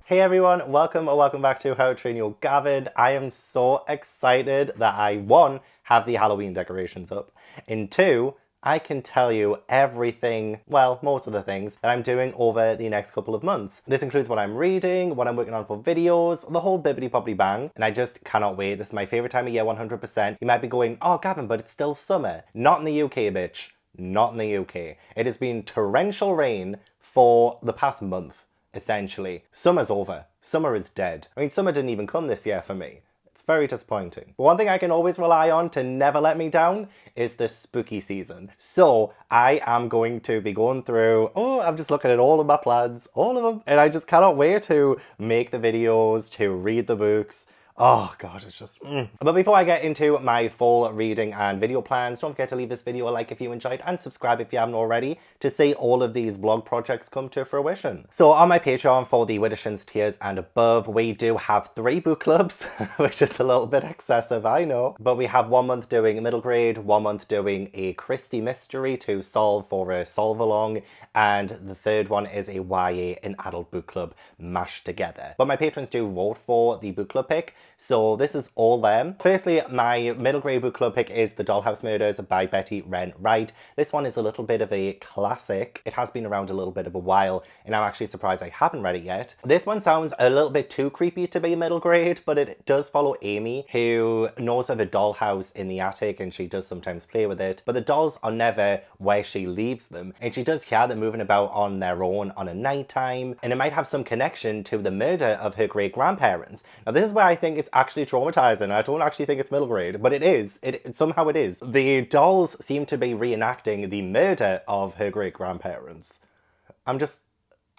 Hey everyone, welcome or welcome back to How to Train Your Gavin. I am so excited that I, 1, have the Halloween decorations up, and 2, I can tell you everything, well, most of the things that I'm doing over the next couple of months. This includes what I'm reading, what I'm working on for videos, the whole bibbidi bobbidi bang, and I just cannot wait. This is my favourite time of year, 100%. You might be going, oh Gavin, but it's still summer. Not in the UK, bitch. Not in the UK. It has been torrential rain for the past month, essentially. Summer's over. Summer is dead. I mean, summer didn't even come this year for me. It's very disappointing. But one thing I can always rely on to never let me down is the spooky season. So I am going to be going through, I'm just looking at all of my plans, all of them. And I just cannot wait to make the videos, to read the books. Oh god, it's just... But before I get into my full reading and video plans, don't forget to leave this video a like if you enjoyed and subscribe if you haven't already to see all of these vlog projects come to fruition. So on my Patreon for the Widdershins tiers and above, we do have 3 book clubs, which is a little bit excessive, I know. But we have 1 month doing middle grade, 1 month doing a Christie mystery to solve for a solve-along, and the 3rd one is a YA and adult book club mashed together. But my patrons do vote for the book club pick, so this is all them. Firstly, my middle grade book club pick is The Dollhouse Murders by Betty Wren Wright. This one is a little bit of a classic. It has been around a little bit of a while, and I'm actually surprised I haven't read it yet. This one sounds a little bit too creepy to be middle grade, but it does follow Amy, who knows of a dollhouse in the attic, and she does sometimes play with it, but the dolls are never where she leaves them, and she does hear them moving about on their own on a night time, and it might have some connection to the murder of her great-grandparents. Now this is where I think it's actually traumatizing. I don't actually think it's middle grade, but it is. Somehow it is. The dolls seem to be reenacting the murder of her great-grandparents.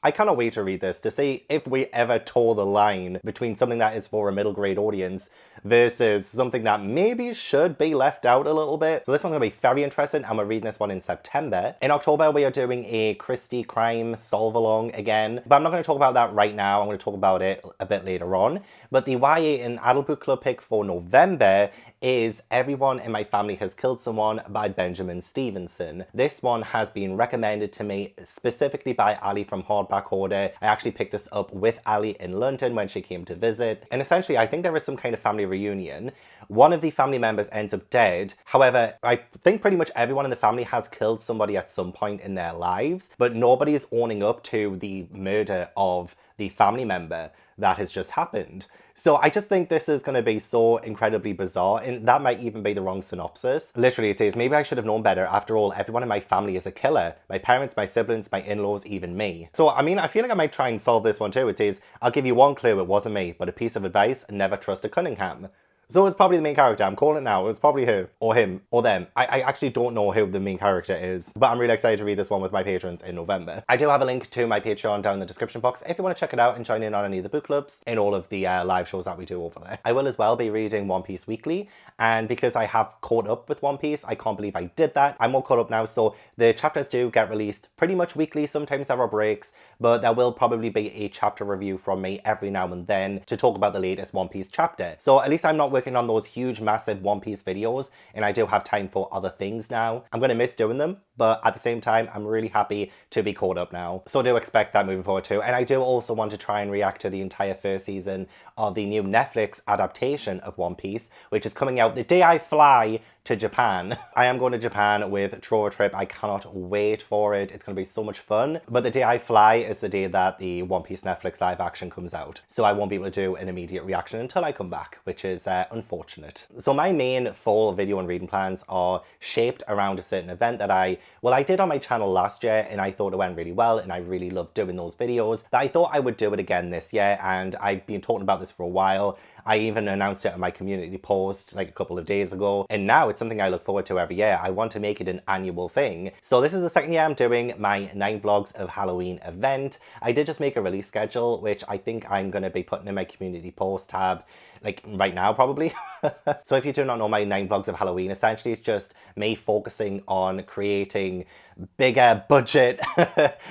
I cannot wait to read this to see if we ever toe the line between something that is for a middle grade audience versus something that maybe should be left out a little bit. So this one's going to be very interesting, and we're reading this one in September. In October, we are doing a Christie crime solve-along again, but I'm not going to talk about that right now. I'm going to talk about it a bit later on. But the YA and Adult Book Club pick for November is Everyone in My Family Has Killed Someone by Benjamin Stevenson. This one has been recommended to me specifically by Ali from Hardback Order. I actually picked this up with Ali in London when she came to visit. And essentially, I think there is some kind of family reunion. One of the family members ends up dead. However, I think pretty much everyone in the family has killed somebody at some point in their lives, but nobody is owning up to the murder of the family member that has just happened. So I just think this is going to be so incredibly bizarre, and that might even be the wrong synopsis. Literally it says, maybe I should have known better. After all, everyone in my family is a killer. My parents, my siblings, my in-laws, even me. So I mean, I feel like I might try and solve this one too. It says, I'll give you one clue, it wasn't me, but a piece of advice, never trust a Cunningham. So it's probably the main character. I'm calling it now. It's probably her, or him, or them. I actually don't know who the main character is, but I'm really excited to read this one with my patrons in November. I do have a link to my Patreon down in the description box if you want to check it out and join in on any of the book clubs and all of the live shows that we do over there. I will as well be reading One Piece weekly, and because I have caught up with One Piece, I can't believe I did that. I'm all caught up now, so the chapters do get released pretty much weekly. Sometimes there are breaks, but there will probably be a chapter review from me every now and then to talk about the latest One Piece chapter. So at least I'm not working on those huge, massive One Piece videos, and I do have time for other things now. I'm going to miss doing them, but at the same time, I'm really happy to be caught up now. So I do expect that moving forward too. And I do also want to try and react to the entire first season of the new Netflix adaptation of One Piece, which is coming out the day I fly to Japan. I am going to Japan with Troa Trip. I cannot wait for it. It's going to be so much fun. But the day I fly is the day that the One Piece Netflix live action comes out. So I won't be able to do an immediate reaction until I come back, which is unfortunate. So my main fall video and reading plans are shaped around a certain event that I did on my channel last year, and I thought it went really well, and I really loved doing those videos, that I thought I would do it again this year, and I've been talking about this for a while. I even announced it on my community post like a couple of days ago, and now it's something I look forward to every year. I want to make it an annual thing. So this is the second year I'm doing my 9 vlogs of Halloween event. I did just make a release schedule, which I think I'm going to be putting in my community post tab like right now probably. So if you do not know, my 9 vlogs of Halloween, essentially it's just me focusing on creating bigger budget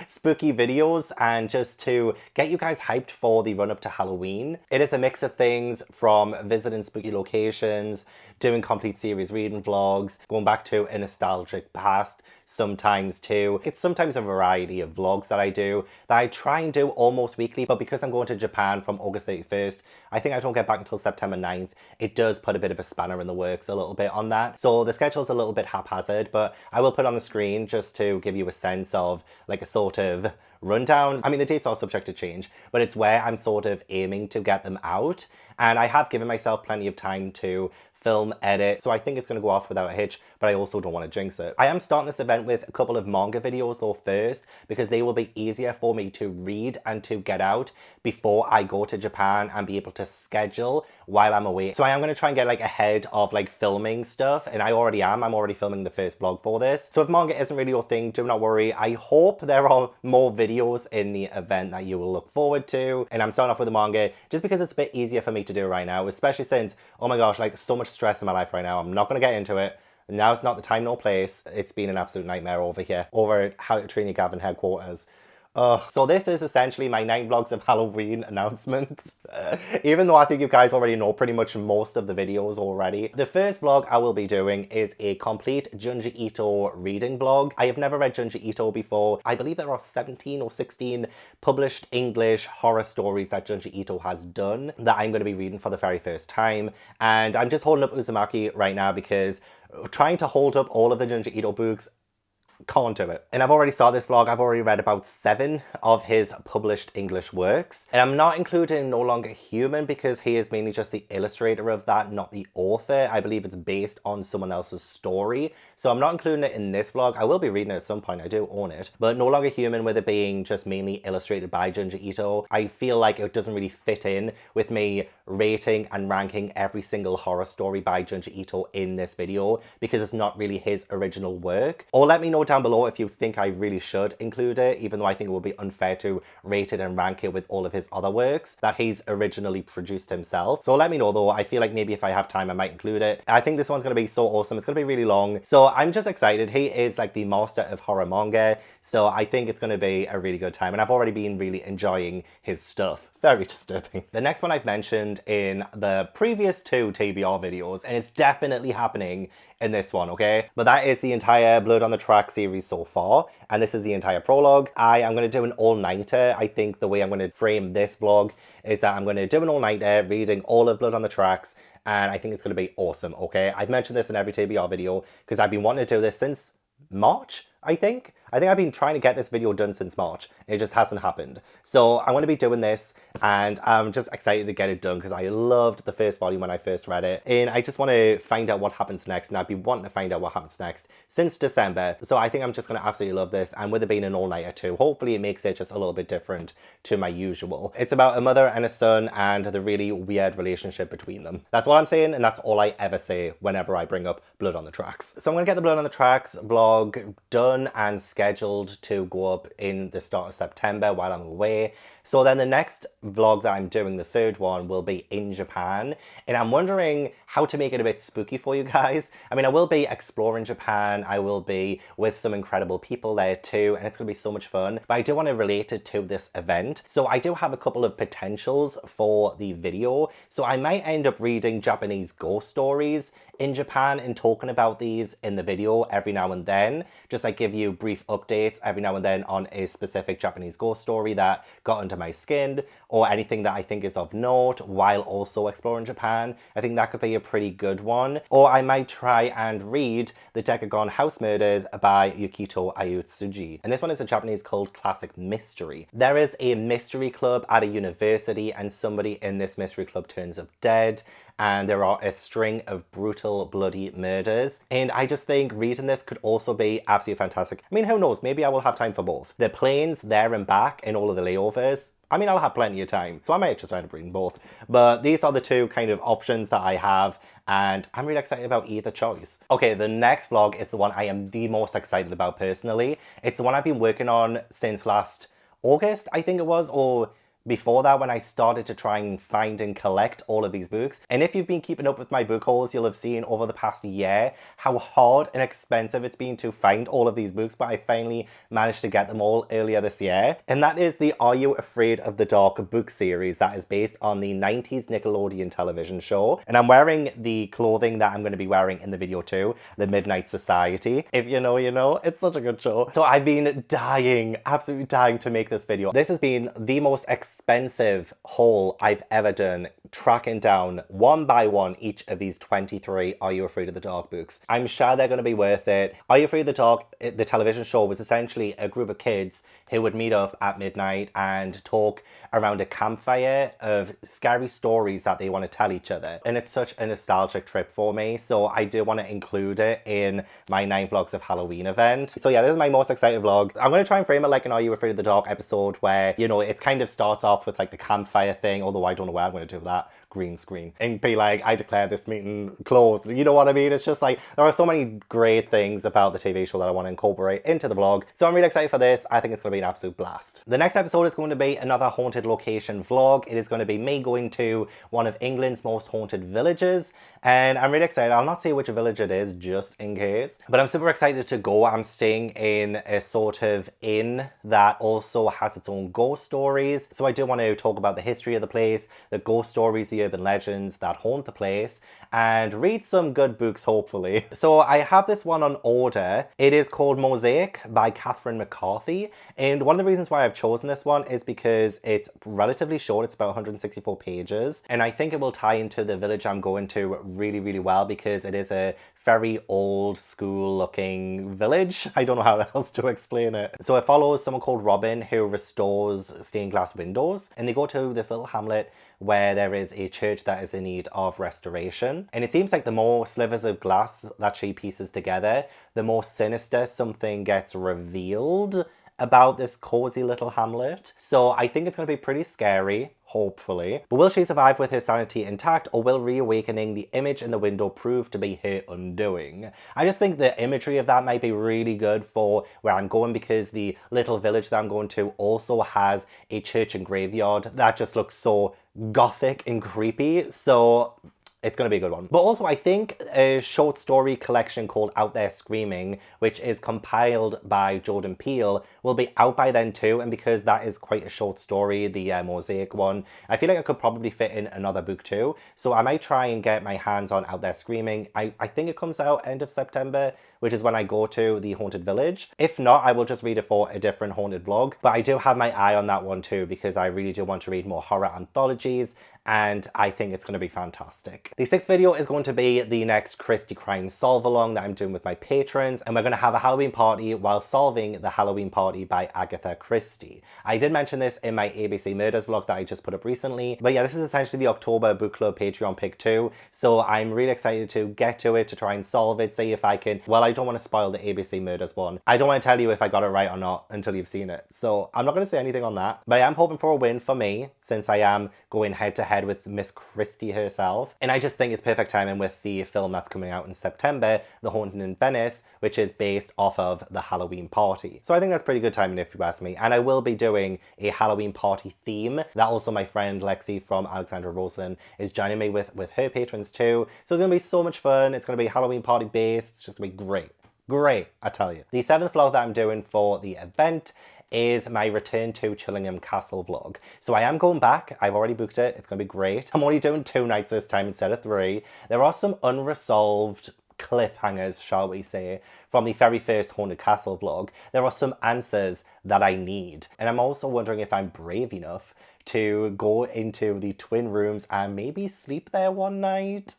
spooky videos and just to get you guys hyped for the run up to Halloween. It is a mix of things from visiting spooky locations, doing complete series reading vlogs, going back to a nostalgic past sometimes too. It's sometimes a variety of vlogs that I do that I try and do almost weekly, but because I'm going to Japan from August 31st, I think I don't get back until September 9th. It does put a bit of a spanner in the works a little bit on that. So the schedule's a little bit haphazard, but I will put on the screen just to give you a sense of like a sort of rundown. I mean, the dates are subject to change, but it's where I'm sort of aiming to get them out. And I have given myself plenty of time to film, edit, so I think it's going to go off without a hitch, but I also don't want to jinx it. I am starting this event with a couple of manga videos though first, because they will be easier for me to read and to get out before I go to Japan and be able to schedule while I'm away. So I am going to try and get like ahead of like filming stuff, and I already am. I'm already filming the first vlog for this. So if manga isn't really your thing, do not worry. I hope there are more videos in the event that you will look forward to. And I'm starting off with the manga just because it's a bit easier for me to do right now, especially since, oh my gosh, like there's so much stress in my life right now. I'm not going to get into it. Now's not the time nor place. It's been an absolute nightmare over here, over at How to Train Your Gavin headquarters. So this is essentially my 9 vlogs of Halloween announcements. Even though I think you guys already know pretty much most of the videos already. The first vlog I will be doing is a complete Junji Ito reading vlog. I have never read Junji Ito before. I believe there are 17 or 16 published English horror stories that Junji Ito has done that I'm going to be reading for the very first time. And I'm just holding up Uzumaki right now because trying to hold up all of the Junji Ito books, can't do it. And I've already started this vlog. I've already read about 7 of his published English works. And I'm not including No Longer Human because he is mainly just the illustrator of that, not the author. I believe it's based on someone else's story. So I'm not including it in this vlog. I will be reading it at some point. I do own it. But No Longer Human, with it being just mainly illustrated by Junji Ito, I feel like it doesn't really fit in with me rating and ranking every single horror story by Junji Ito in this video because it's not really his original work. Or let me know down below if you think I really should include it, even though I think it would be unfair to rate it and rank it with all of his other works that he's originally produced himself. So let me know though. I feel like maybe if I have time I might include it. I think this one's going to be so awesome. It's going to be really long. So I'm just excited. He is like the master of horror manga. So I think it's going to be a really good time. And I've already been really enjoying his stuff. Very disturbing. The next one I've mentioned in the previous 2 TBR videos, and it's definitely happening in this one, okay? But that is the entire Blood on the Track series so far, and this is the entire prologue. I am going to do an all-nighter. I think the way I'm going to frame this vlog is that I'm going to do an all-nighter reading all of Blood on the Tracks, and I think it's going to be awesome, okay? I've mentioned this in every TBR video because I've been wanting to do this since March, I think I've been trying to get this video done since March. It just hasn't happened. So I'm going to be doing this and I'm just excited to get it done because I loved the first volume when I first read it. And I just want to find out what happens next. And I've been wanting to find out what happens next since December. So I think I'm just going to absolutely love this. And with it being an all-nighter too, hopefully it makes it just a little bit different to my usual. It's about a mother and a son and the really weird relationship between them. That's all I'm saying. And that's all I ever say whenever I bring up Blood on the Tracks. So I'm going to get the Blood on the Tracks vlog done and scheduled to go up in the start of September while I'm away. So then the next vlog that I'm doing, the third one, will be in Japan. And I'm wondering how to make it a bit spooky for you guys. I mean, I will be exploring Japan. I will be with some incredible people there too. And it's going to be so much fun. But I do want to relate it to this event. So I do have a couple of potentials for the video. So I might end up reading Japanese ghost stories in Japan and talking about these in the video every now and then. Just like give you brief updates every now and then on a specific Japanese ghost story that got under my skin or anything that I think is of note while also exploring Japan. I think that could be a pretty good one. Or I might try and read The Decagon House Murders by Yukito Ayutsuji. And this one is a Japanese cult classic mystery. There is a mystery club at a university and somebody in this mystery club turns up dead. And there are a string of brutal, bloody murders. And I just think reading this could also be absolutely fantastic. I mean, who knows? Maybe I will have time for both. The planes there and back and all of the layovers. I mean, I'll have plenty of time. So I might just end up reading both. But these are the two kind of options that I have. And I'm really excited about either choice. Okay, the next vlog is the one I am the most excited about personally. It's the one I've been working on since last August, I think it was, or before that when I started to try and find and collect all of these books. And if you've been keeping up with my book hauls, you'll have seen over the past year how hard and expensive it's been to find all of these books, but I finally managed to get them all earlier this year. And that is the Are You Afraid of the Dark book series that is based on the 90s Nickelodeon television show. And I'm wearing the clothing that I'm going to be wearing in the video too, the Midnight Society. If you know, you know. It's such a good show. So I've been dying, absolutely dying to make this video. This has been the most expensive haul I've ever done, tracking down one by one each of these 23 Are You Afraid of the Dark books. I'm sure they're going to be worth it. Are You Afraid of the Dark, the television show, was essentially a group of kids who would meet up at midnight and talk around a campfire of scary stories that they want to tell each other. And it's such a nostalgic trip for me, so I do want to include it in my 9 vlogs of Halloween event. So yeah, this is my most excited vlog. I'm going to try and frame it like an Are You Afraid of the Dark episode where, you know, it kind of starts off with like the campfire thing, although I don't know where I'm going to do that. Green screen. And be like, I declare this meeting closed. You know what I mean? It's just like, there are so many great things about the TV show that I want to incorporate into the vlog. So I'm really excited for this. I think it's going to be an absolute blast. The next episode is going to be another haunted location vlog. It is going to be me going to one of England's most haunted villages. And I'm really excited. I'll not say which village it is, just in case. But I'm super excited to go. I'm staying in a sort of inn that also has its own ghost stories. So I do want to talk about the history of the place, the ghost stories, the urban legends that haunt the place, and read some good books, hopefully. So I have this one on order. It is called Mosaic by Catherine McCarthy. And one of the reasons why I've chosen this one is because it's relatively short. It's about 164 pages. And I think it will tie into the village I'm going to really, really well because it is a very old school looking village. I don't know how else to explain it. So it follows someone called Robin who restores stained glass windows, and they go to this little hamlet where there is a church that is in need of restoration. And it seems like the more slivers of glass that she pieces together, the more sinister something gets revealed about this cozy little hamlet. So I think it's going to be pretty scary, hopefully. But will she survive with her sanity intact, or will reawakening the image in the window prove to be her undoing? I just think the imagery of that might be really good for where I'm going, because the little village that I'm going to also has a church and graveyard that just looks so gothic and creepy. So it's going to be a good one. But also I think a short story collection called Out There Screaming, which is compiled by Jordan Peele, will be out by then too. And because that is quite a short story, the Mosaic one, I feel like I could probably fit in another book too. So I might try and get my hands on Out There Screaming. I think it comes out end of September, which is when I go to the haunted village. If not, I will just read it for a different haunted vlog. But I do have my eye on that one too, because I really do want to read more horror anthologies, and I think it's going to be fantastic. The 6th video is going to be the next Christie Crime Solve Along that I'm doing with my patrons, and we're going to have a Halloween party while solving the Halloween Party by Agatha Christie. I did mention this in my ABC Murders vlog that I just put up recently, but yeah, this is essentially the October Book Club Patreon pick too, so I'm really excited to get to it, to try and solve it, see if I can. Well, I don't want to spoil the ABC Murders one. I don't want to tell you if I got it right or not until you've seen it, so I'm not going to say anything on that, but I am hoping for a win for me, since I am going head to head with Miss Christie herself. And I just think it's perfect timing with the film that's coming out in September, The Haunting in Venice, which is based off of the Halloween Party. So I think that's pretty good timing if you ask me. And I will be doing a Halloween Party theme that also my friend Lexi from Alexandra Roselyn is joining me with her patrons too. So it's going to be so much fun. It's going to be Halloween Party based. It's just going to be great. Great, I tell you. The 7th vlog that I'm doing for the event is my return to Chillingham Castle vlog. So I am going back. I've already booked it. It's going to be great. I'm only doing 2 nights this time instead of 3. There are some unresolved cliffhangers, shall we say, from the very first Haunted Castle vlog. There are some answers that I need. And I'm also wondering if I'm brave enough to go into the twin rooms and maybe sleep there one night.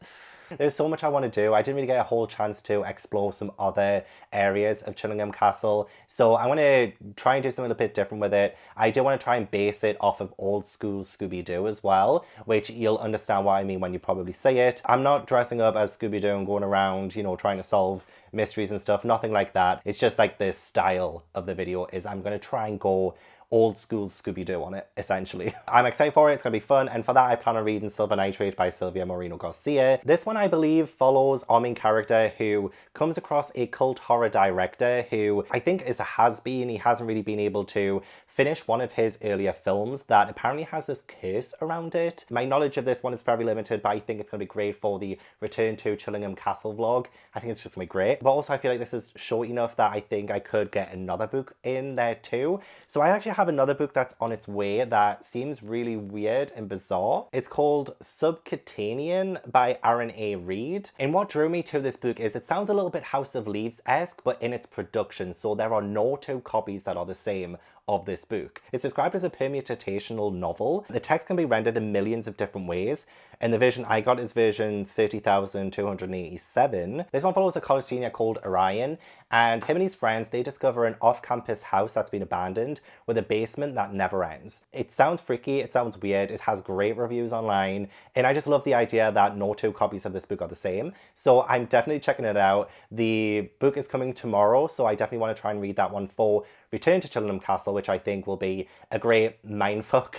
There's so much I want to do. I didn't really get a whole chance to explore some other areas of Chillingham Castle. So I want to try and do something a bit different with it. I do want to try and base it off of old school Scooby-Doo as well, which you'll understand what I mean when you probably see it. I'm not dressing up as Scooby-Doo and going around, you know, trying to solve mysteries and stuff. Nothing like that. It's just like the style of the video is I'm going to try and go old school Scooby-Doo on it, essentially. I'm excited for it. It's going to be fun. And for that, I plan on reading Silver Nitrate by Silvia Moreno Garcia. This one, I believe, follows our main character who comes across a cult horror director who I think is a has-been. He hasn't really been able to finished one of his earlier films that apparently has this curse around it. My knowledge of this one is very limited, but I think it's going to be great for the Return to Chillingham Castle vlog. I think it's just going to be great. But also I feel like this is short enough that I think I could get another book in there too. So I actually have another book that's on its way that seems really weird and bizarre. It's called Subcutanean by Aaron A. Reed. And what drew me to this book is it sounds a little bit House of Leaves-esque, but in its production. So there are no two copies that are the same of this book. It's described as a permutational novel. The text can be rendered in millions of different ways, and the version I got is version 30,287. This one follows a college senior called Orion, and him and his friends, they discover an off-campus house that's been abandoned with a basement that never ends. It sounds freaky, it sounds weird, it has great reviews online, and I just love the idea that no two copies of this book are the same. So I'm definitely checking it out. The book is coming tomorrow, so I definitely want to try and read that one for Return to Chillingham Castle, which I think will be a great mindfuck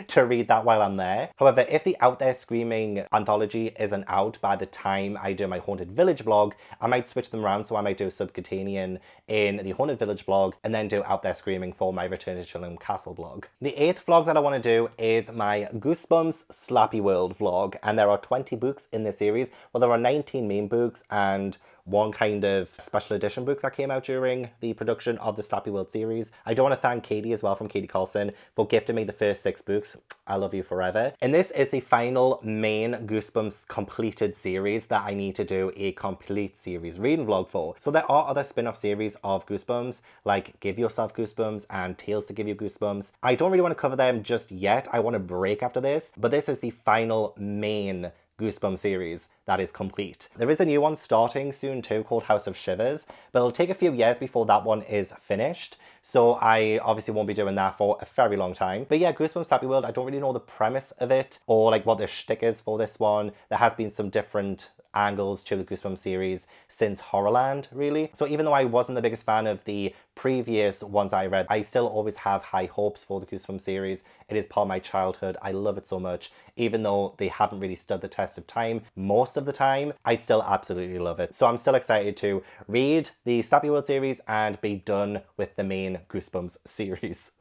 to read that while I'm there. However, if the Out There Screaming anthology isn't out by the time I do my Haunted Village vlog, I might switch them around. So I might do Subcutanean in the Haunted Village vlog and then do Out There Screaming for my Return to Chillingham Castle vlog. The 8th vlog that I want to do is my Goosebumps Slappy World vlog, and there are 20 books in this series. Well, there are 19 main books and one kind of special edition book that came out during the production of the Slappy World series. I do want to thank Katie as well from Katie Carlson for gifting me the first 6 books. I love you forever. And this is the final main Goosebumps completed series that I need to do a complete series reading vlog for. So there are other spin-off series of Goosebumps, like Give Yourself Goosebumps and Tales to Give You Goosebumps. I don't really want to cover them just yet. I want to break after this, but this is the final main Goosebumps series that is complete. There is a new one starting soon too called House of Shivers, but it'll take a few years before that one is finished. So I obviously won't be doing that for a very long time. But yeah, Goosebumps Slappy World, I don't really know the premise of it or like what the shtick is for this one. There has been some different angles to the Goosebumps series since Horrorland, really. So even though I wasn't the biggest fan of the previous ones I read, I still always have high hopes for the Goosebumps series. It is part of my childhood. I love it so much. Even though they haven't really stood the test of time most of the time, I still absolutely love it. So I'm still excited to read the Slappy World series and be done with the main Goosebumps series.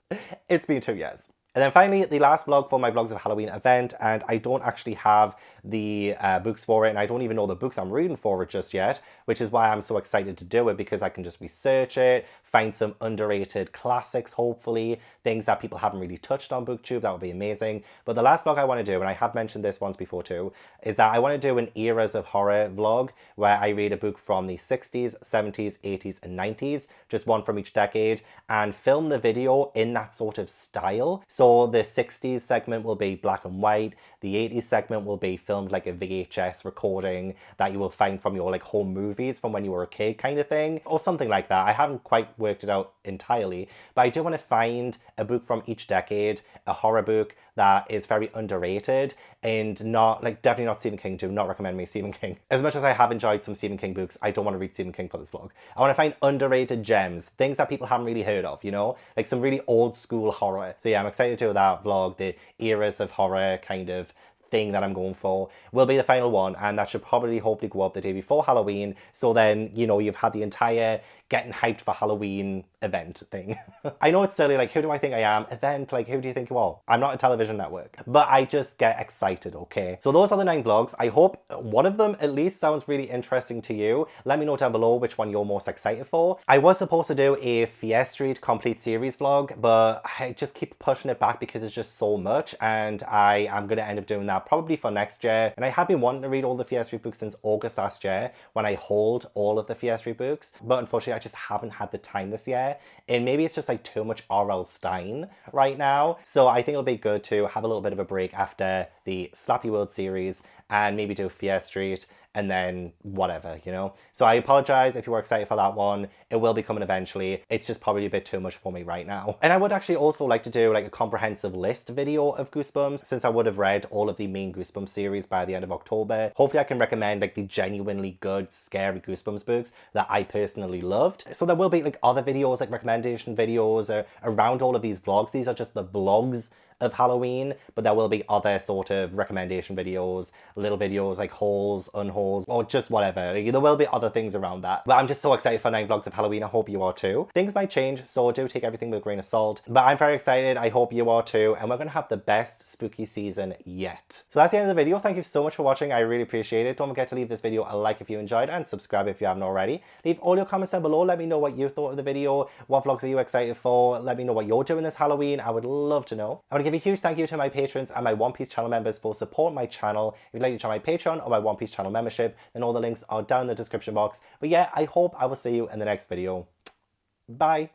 It's been 2 years. And then finally, the last vlog for my Vlogs of Halloween event, and I don't actually have the books for it, and I don't even know the books I'm reading for it just yet, which is why I'm so excited to do it, because I can just research it, find some underrated classics, hopefully, things that people haven't really touched on BookTube. That would be amazing. But the last vlog I want to do, and I have mentioned this once before too, is that I want to do an Eras of Horror vlog, where I read a book from the 60s, 70s, 80s, and 90s, just one from each decade, and film the video in that sort of style. So the 60s segment will be black and white. The 80s segment will be filmed like a VHS recording that you will find from your like home movies from when you were a kid kind of thing, or something like that. I haven't quite worked it out entirely, but I do want to find a book from each decade, a horror book that is very underrated and not, like, definitely not Stephen King. Do not recommend me Stephen King. As much as I have enjoyed some Stephen King books, I don't want to read Stephen King for this vlog. I want to find underrated gems, things that people haven't really heard of, you know, like some really old school horror. So yeah, I'm excited to do that vlog, the Eras of Horror kind of thing that I'm going for will be the final one, and that should probably hopefully go up the day before Halloween, so then, you know, you've had the entire getting hyped for Halloween event thing. I know it's silly, like, who do I think I am? Event, like, who do you think you are? I'm not a television network, but I just get excited, okay? So those are the 9 vlogs. I hope one of them at least sounds really interesting to you. Let me know down below which one you're most excited for. I was supposed to do a Street complete series vlog, but I just keep pushing it back because it's just so much, and I am going to end up doing that probably for next year. And I have been wanting to read all the Street books since August last year when I hauled all of the Street books, but unfortunately I just haven't had the time this year, and maybe it's just like too much R.L. Stein right now. So I think it'll be good to have a little bit of a break after the Slappy World series and maybe do Fear Street and then whatever, you know? So I apologize if you were excited for that one. It will be coming eventually. It's just probably a bit too much for me right now. And I would actually also like to do like a comprehensive list video of Goosebumps, since I would have read all of the main Goosebumps series by the end of October. Hopefully I can recommend like the genuinely good, scary Goosebumps books that I personally loved. So there will be like other videos, like recommendation videos around all of these vlogs. These are just the vlogs of Halloween, but there will be other sort of recommendation videos, little videos like hauls, unhauls, or just whatever. Like, there will be other things around that. But I'm just so excited for 9 vlogs of Halloween. I hope you are too. Things might change, so do take everything with a grain of salt. But I'm very excited. I hope you are too. And we're going to have the best spooky season yet. So that's the end of the video. Thank you so much for watching. I really appreciate it. Don't forget to leave this video a like if you enjoyed and subscribe if you haven't already. Leave all your comments down below. Let me know what you thought of the video. What vlogs are you excited for? Let me know what you're doing this Halloween. I would love to know. I want to give a huge thank you to my patrons and my One Piece channel members for supporting my channel. If you'd like to try my Patreon or my One Piece channel membership, then all the links are down in the description box. But yeah, I hope I will see you in the next video. Bye.